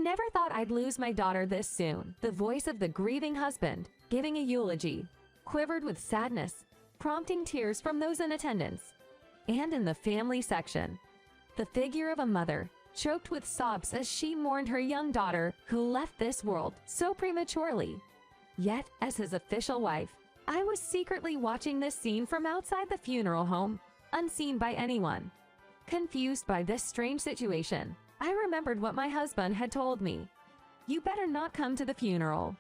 never thought I'd lose my daughter this soon. The voice of the grieving husband, giving a eulogy, quivered with sadness, prompting tears from those in attendance. And in the family section, the figure of a mother choked with sobs as she mourned her young daughter who left this world so prematurely. Yet, as his official wife, I was secretly watching this scene from outside the funeral home, unseen by anyone. Confused by this strange situation, I remembered what my husband had told me. "You better not come to the funeral."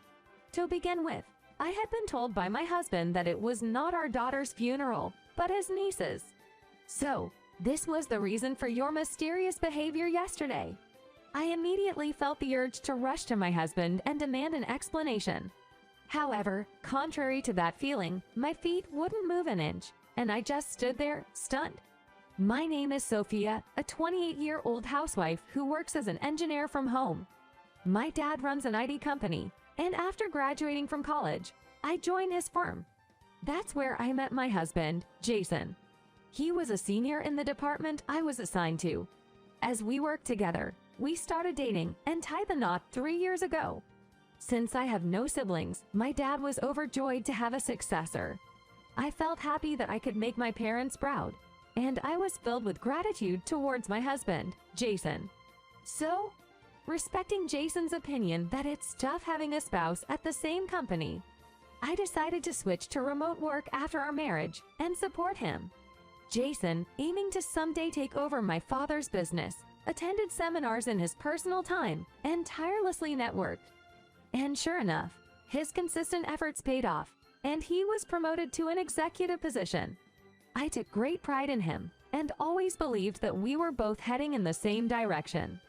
To begin with, I had been told by my husband that it was not our daughter's funeral, but his niece's. "So, this was the reason for your mysterious behavior yesterday." I immediately felt the urge to rush to my husband and demand an explanation. However, contrary to that feeling, my feet wouldn't move an inch, and I just stood there, stunned. My name is Sophia, a 28-year-old housewife who works as an engineer from home. My dad runs an IT company, and after graduating from college, I joined his firm. That's where I met my husband, Jason. He was a senior in the department I was assigned to. As we worked together, we started dating and tied the knot 3 years ago. Since I have no siblings, my dad was overjoyed to have a successor. I felt happy that I could make my parents proud, and I was filled with gratitude towards my husband, Jason. So, respecting Jason's opinion that it's tough having a spouse at the same company, I decided to switch to remote work after our marriage and support him. Jason, aiming to someday take over my father's business, attended seminars in his personal time and tirelessly networked. And sure enough, his consistent efforts paid off, and he was promoted to an executive position. I took great pride in him and always believed that we were both heading in the same direction.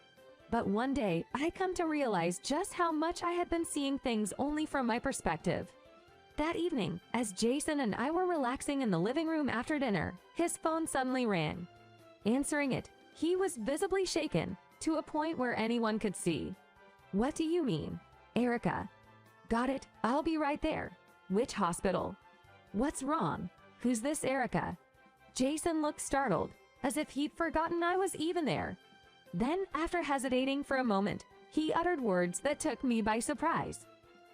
But one day, I come to realize just how much I had been seeing things only from my perspective. That evening, as Jason and I were relaxing in the living room after dinner, his phone suddenly rang. Answering it, he was visibly shaken, to a point where anyone could see. "What do you mean?" "Erica." "Got it, I'll be right there." "Which hospital?" "What's wrong? Who's this Erica?" Jason looked startled, as if he'd forgotten I was even there. Then, after hesitating for a moment, he uttered words that took me by surprise.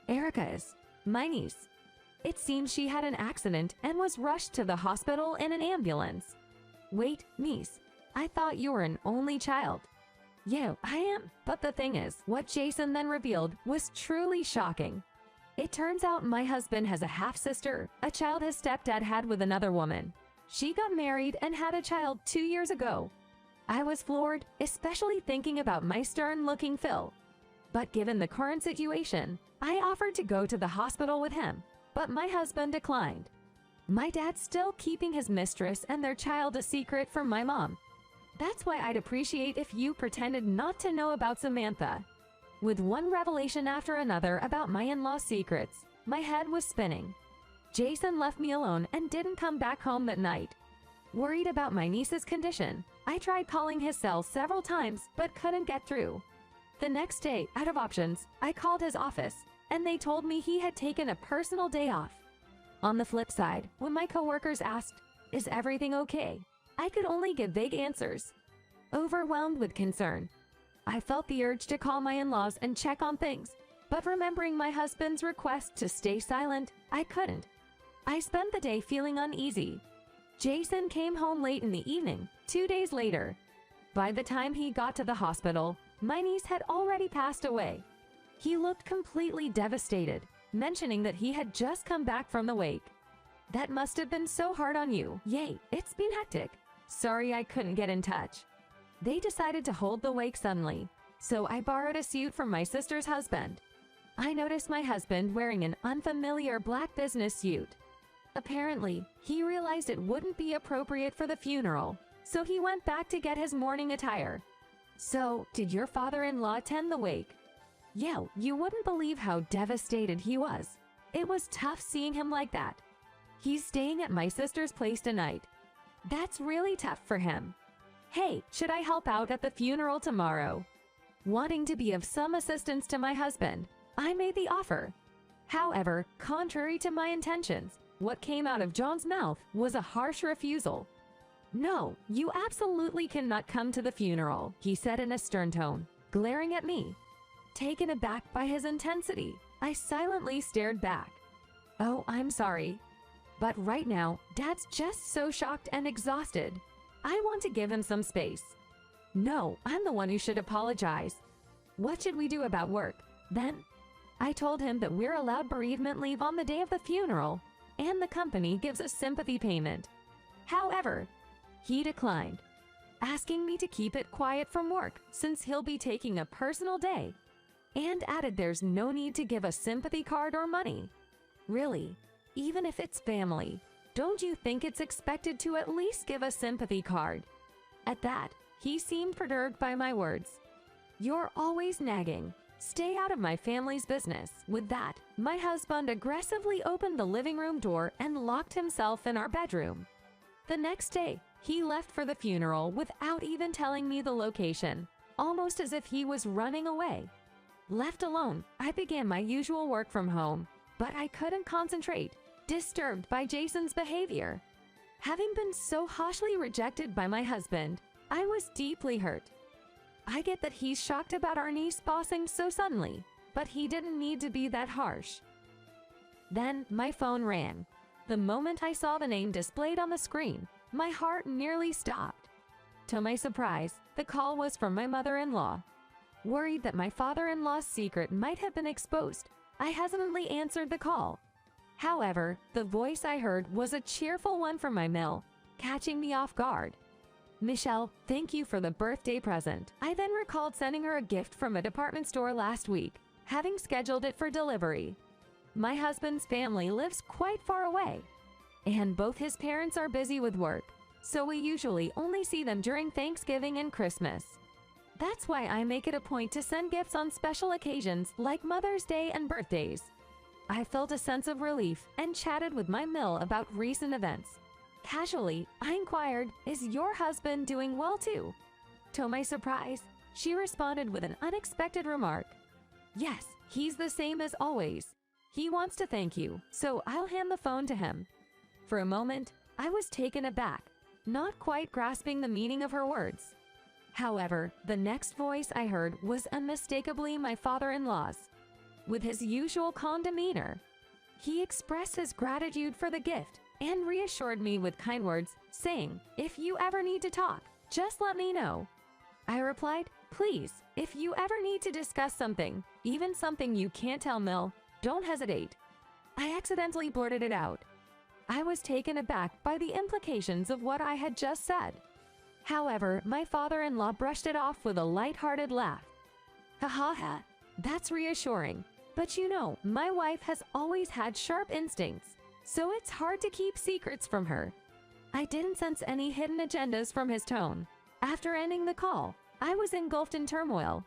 "Erica is my niece. It seems she had an accident and was rushed to the hospital in an ambulance." "Wait, niece, I thought you were an only child." "Yeah, I am, but the thing is, what Jason then revealed was truly shocking. It turns out my husband has a half-sister, a child his stepdad had with another woman. She got married and had a child 2 years ago. I was floored, especially thinking about my stern-looking Phil. But given the current situation, I offered to go to the hospital with him, but my husband declined. My dad's still keeping his mistress and their child a secret from my mom. That's why I'd appreciate if you pretended not to know about Samantha." With one revelation after another about my in-laws' secrets, my head was spinning. Jason left me alone and didn't come back home that night. Worried about my niece's condition, I tried calling his cell several times but couldn't get through. The next day, out of options, I called his office, and they told me he had taken a personal day off. On the flip side, when my coworkers asked, "Is everything okay?" I could only give vague answers. Overwhelmed with concern, I felt the urge to call my in-laws and check on things, but remembering my husband's request to stay silent, I couldn't. I spent the day feeling uneasy. Jason came home late in the evening, 2 days later. By the time he got to the hospital, my niece had already passed away. He looked completely devastated, mentioning that he had just come back from the wake. "That must have been so hard on you." "Yay, it's been hectic. Sorry I couldn't get in touch." They decided to hold the wake suddenly, so I borrowed a suit from my sister's husband. I noticed my husband wearing an unfamiliar black business suit. Apparently, he realized it wouldn't be appropriate for the funeral, so he went back to get his morning attire. "So, did your father-in-law attend the wake?" "Yeah, you wouldn't believe how devastated he was. It was tough seeing him like that. He's staying at my sister's place tonight. That's really tough for him. Hey, should I help out at the funeral tomorrow?" Wanting to be of some assistance to my husband, I made the offer. However, contrary to my intentions, what came out of John's mouth was a harsh refusal. "No, you absolutely cannot come to the funeral," he said in a stern tone, glaring at me. Taken aback by his intensity, I silently stared back. "Oh, I'm sorry. But right now, Dad's just so shocked and exhausted. I want to give him some space." "No, I'm the one who should apologize. What should we do about work, then?" I told him that we're allowed bereavement leave on the day of the funeral, and the company gives a sympathy payment. However, he declined, asking me to keep it quiet from work since he'll be taking a personal day, and added there's no need to give a sympathy card or money. Really, even if it's family, don't you think it's expected to at least give a sympathy card? At that, he seemed perturbed by my words. "You're always nagging. Stay out of my family's business." With that, my husband aggressively opened the living room door and locked himself in our bedroom. The next day, he left for the funeral without even telling me the location, almost as if he was running away. Left alone, I began my usual work from home, but I couldn't concentrate, disturbed by Jason's behavior. Having been so harshly rejected by my husband, I was deeply hurt. I get that he's shocked about our niece passing so suddenly, but he didn't need to be that harsh. Then my phone rang. The moment I saw the name displayed on the screen, my heart nearly stopped. To my surprise, the call was from my mother-in-law. Worried that my father-in-law's secret might have been exposed, I hesitantly answered the call. However, the voice I heard was a cheerful one from my Mel, catching me off guard. "Michelle, thank you for the birthday present." I then recalled sending her a gift from a department store last week, having scheduled it for delivery. My husband's family lives quite far away, and both his parents are busy with work, so we usually only see them during Thanksgiving and Christmas. That's why I make it a point to send gifts on special occasions like Mother's Day and birthdays. I felt a sense of relief and chatted with my Mill about recent events. Casually, I inquired, "Is your husband doing well too?" To my surprise, she responded with an unexpected remark. "Yes, he's the same as always. He wants to thank you, so I'll hand the phone to him." For a moment, I was taken aback, not quite grasping the meaning of her words. However, the next voice I heard was unmistakably my father-in-law's. With his usual calm demeanor, he expressed his gratitude for the gift and reassured me with kind words, saying, "If you ever need to talk, just let me know." I replied, "Please, if you ever need to discuss something, even something you can't tell Mill, don't hesitate." I accidentally blurted it out. I was taken aback by the implications of what I had just said. However, my father-in-law brushed it off with a light-hearted laugh. "Ha ha ha, that's reassuring. But you know, my wife has always had sharp instincts, so it's hard to keep secrets from her." I didn't sense any hidden agendas from his tone. After ending the call, I was engulfed in turmoil.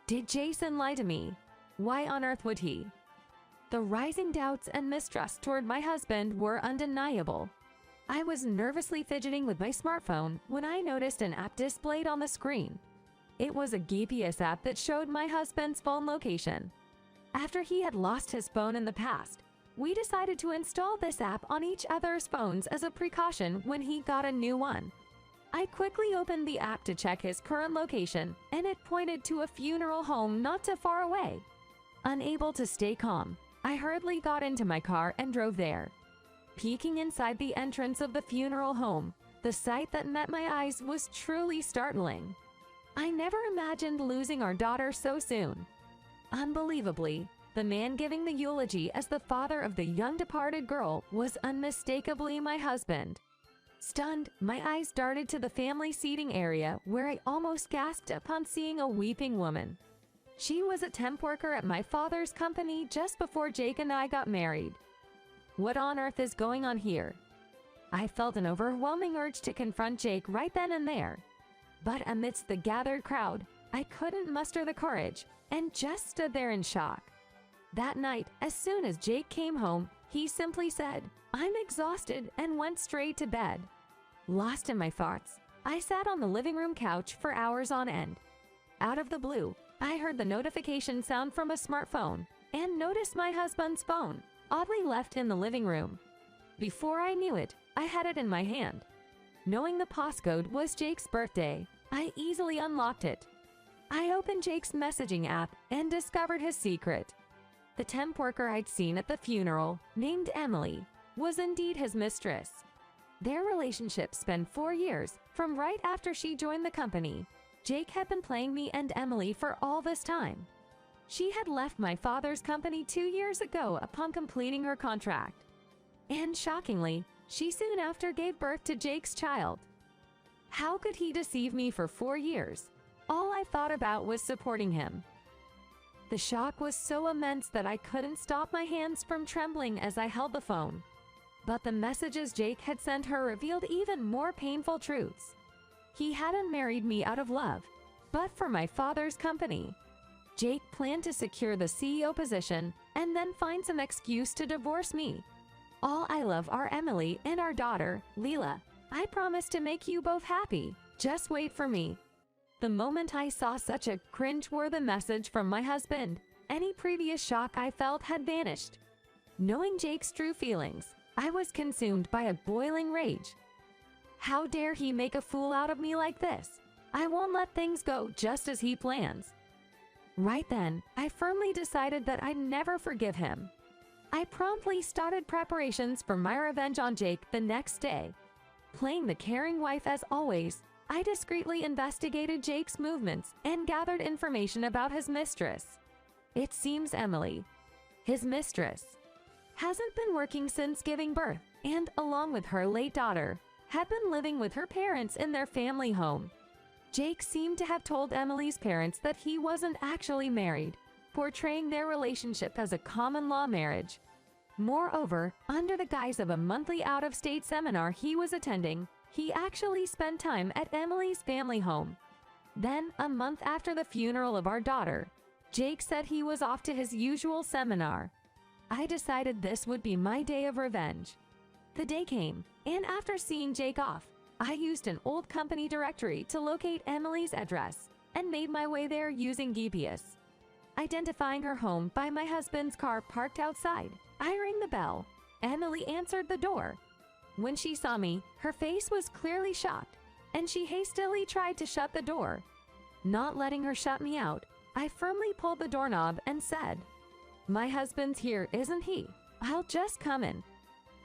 Did Jason lie to me? Why on earth would he? The rising doubts and mistrust toward my husband were undeniable. I was nervously fidgeting with my smartphone when I noticed an app displayed on the screen. It was a GPS app that showed my husband's phone location. After he had lost his phone in the past, we decided to install this app on each other's phones as a precaution when he got a new one. I quickly opened the app to check his current location, and it pointed to a funeral home not too far away. Unable to stay calm, I hurriedly got into my car and drove there. Peeking inside the entrance of the funeral home, the sight that met my eyes was truly startling. I never imagined losing our daughter so soon. Unbelievably, the man giving the eulogy as the father of the young departed girl was unmistakably my husband. Stunned, my eyes darted to the family seating area where I almost gasped upon seeing a weeping woman. She was a temp worker at my father's company just before Jake and I got married. What on earth is going on here? I felt an overwhelming urge to confront Jake right then and there. But amidst the gathered crowd, I couldn't muster the courage and just stood there in shock. That night, as soon as Jake came home, he simply said, "I'm exhausted," and went straight to bed. Lost in my thoughts, I sat on the living room couch for hours on end. Out of the blue, I heard the notification sound from a smartphone and noticed my husband's phone, oddly left in the living room. Before I knew it, I had it in my hand. Knowing the passcode was Jake's birthday, I easily unlocked it. I opened Jake's messaging app and discovered his secret. The temp worker I'd seen at the funeral, named Emily, was indeed his mistress. Their relationship spanned 4 years, from right after she joined the company. Jake had been playing me and Emily for all this time. She had left my father's company 2 years ago upon completing her contract. And shockingly, she soon after gave birth to Jake's child. How could he deceive me for 4 years? All I thought about was supporting him. The shock was so immense that I couldn't stop my hands from trembling as I held the phone. But the messages Jake had sent her revealed even more painful truths. He hadn't married me out of love, but for my father's company. Jake planned to secure the CEO position and then find some excuse to divorce me. All I love are Emily and our daughter, Leela. I promise to make you both happy. Just wait for me. The moment I saw such a cringe-worthy message from my husband, any previous shock I felt had vanished. Knowing Jake's true feelings, I was consumed by a boiling rage. How dare he make a fool out of me like this? I won't let things go just as he plans. Right then, I firmly decided that I'd never forgive him. I promptly started preparations for my revenge on Jake the next day. Playing the caring wife as always, I discreetly investigated Jake's movements and gathered information about his mistress. It seems Emily, his mistress, hasn't been working since giving birth, and along with her late daughter, had been living with her parents in their family home. Jake seemed to have told Emily's parents that he wasn't actually married, portraying their relationship as a common-law marriage. Moreover, under the guise of a monthly out-of-state seminar he was attending, he actually spent time at Emily's family home. Then, a month after the funeral of our daughter, Jake said he was off to his usual seminar. I decided this would be my day of revenge. The day came, and after seeing Jake off, I used an old company directory to locate Emily's address and made my way there using GPS. Identifying her home by my husband's car parked outside, I rang the bell. Emily answered the door. When she saw me, her face was clearly shocked, and she hastily tried to shut the door. Not letting her shut me out, I firmly pulled the doorknob and said, "My husband's here, isn't he? I'll just come in."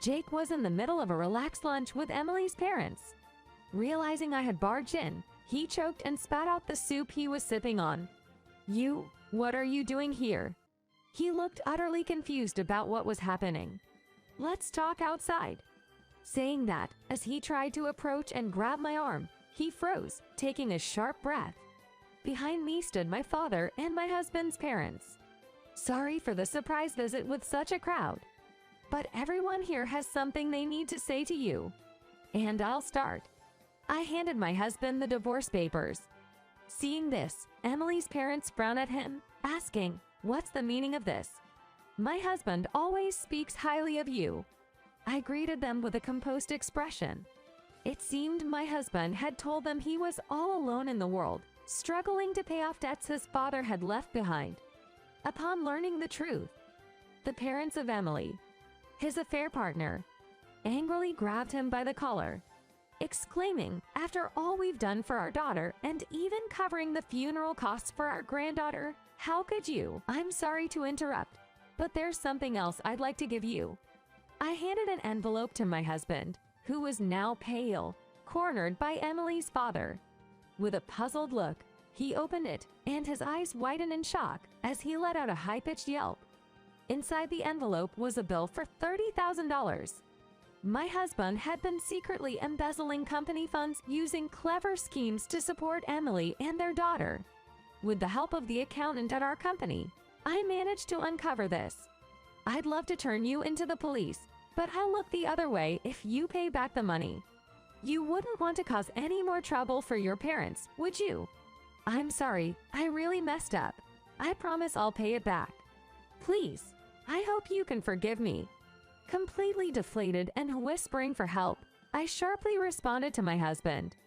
Jake was in the middle of a relaxed lunch with Emily's parents. Realizing I had barged in, he choked and spat out the soup he was sipping on. What are you doing here?" He looked utterly confused about what was happening. "Let's talk outside." Saying that, as he tried to approach and grab my arm, he froze, taking a sharp breath. Behind me stood my father and my husband's parents. "Sorry for the surprise visit with such a crowd, but everyone here has something they need to say to you. And I'll start." I handed my husband the divorce papers. Seeing this, Emily's parents frowned at him, asking, "What's the meaning of this?" "My husband always speaks highly of you." I greeted them with a composed expression. It seemed my husband had told them he was all alone in the world, struggling to pay off debts his father had left behind. Upon learning the truth, the parents of Emily, his affair partner, angrily grabbed him by the collar, exclaiming, "After all we've done for our daughter and even covering the funeral costs for our granddaughter, how could you?" "I'm sorry to interrupt, but there's something else I'd like to give you." I handed an envelope to my husband, who was now pale, cornered by Emily's father. With a puzzled look, he opened it, and his eyes widened in shock as he let out a high-pitched yelp. Inside the envelope was a bill for $30,000. My husband had been secretly embezzling company funds using clever schemes to support Emily and their daughter. With the help of the accountant at our company, I managed to uncover this. "I'd love to turn you into the police, but I'll look the other way if you pay back the money. You wouldn't want to cause any more trouble for your parents, would you?" "I'm sorry, I really messed up. I promise I'll pay it back. Please, I hope you can forgive me." Completely deflated and whispering for help, I sharply responded to my husband,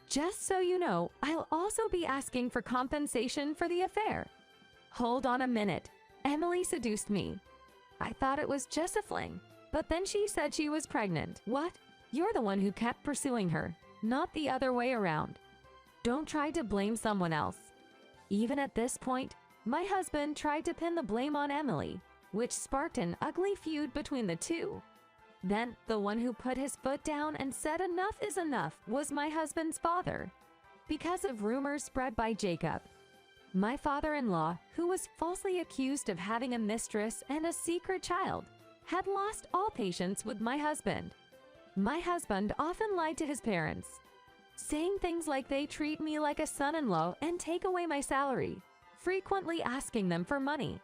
"Just so you know, I'll also be asking for compensation for the affair." "Hold on a minute. Emily seduced me. I thought it was just a fling, but then she said she was pregnant." "What? You're the one who kept pursuing her, not the other way around. Don't try to blame someone else." Even at this point, my husband tried to pin the blame on Emily, which sparked an ugly feud between the two. Then, the one who put his foot down and said enough is enough was my husband's father, because of rumors spread by Jacob. My father-in-law, who was falsely accused of having a mistress and a secret child, had lost all patience with my husband. My husband often lied to his parents, saying things like they treat me like a son-in-law and take away my salary, frequently asking them for money.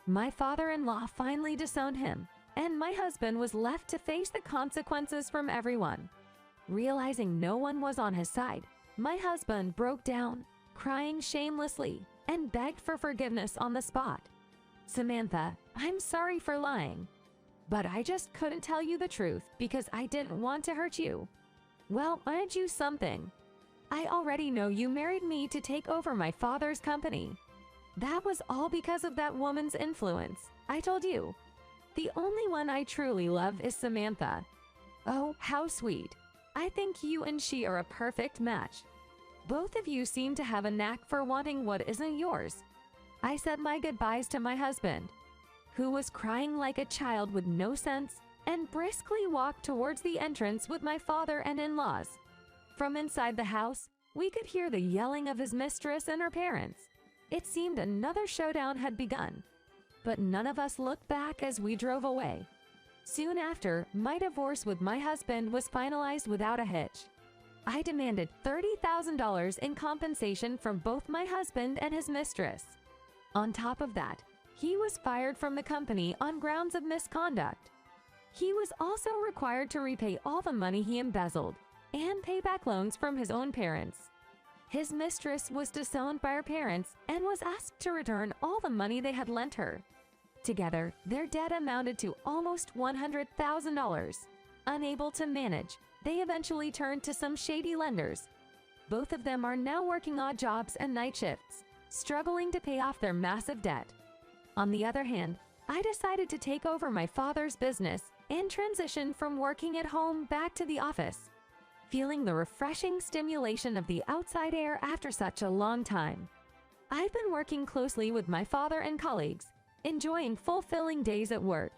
My father-in-law finally disowned him, and my husband was left to face the consequences from everyone. Realizing no one was on his side, my husband broke down, crying shamelessly, and begged for forgiveness on the spot. "Samantha, I'm sorry for lying, but I just couldn't tell you the truth because I didn't want to hurt you." "Well, aren't you something? I already know you married me to take over my father's company. That was all because of that woman's influence. I told you. The only one I truly love is Samantha. Oh, how sweet. I think you and she are a perfect match. Both of you seem to have a knack for wanting what isn't yours." I said my goodbyes to my husband, who was crying like a child with no sense, and briskly walked towards the entrance with my father and in-laws. From inside the house, we could hear the yelling of his mistress and her parents. It seemed another showdown had begun, but none of us looked back as we drove away. Soon after, my divorce with my husband was finalized without a hitch. I demanded $30,000 in compensation from both my husband and his mistress. On top of that, he was fired from the company on grounds of misconduct. He was also required to repay all the money he embezzled and pay back loans from his own parents. His mistress was disowned by her parents and was asked to return all the money they had lent her. Together, their debt amounted to almost $100,000. Unable to manage, they eventually turned to some shady lenders. Both of them are now working odd jobs and night shifts, struggling to pay off their massive debt. On the other hand, I decided to take over my father's business and transition from working at home back to the office, feeling the refreshing stimulation of the outside air after such a long time. I've been working closely with my father and colleagues, enjoying fulfilling days at work.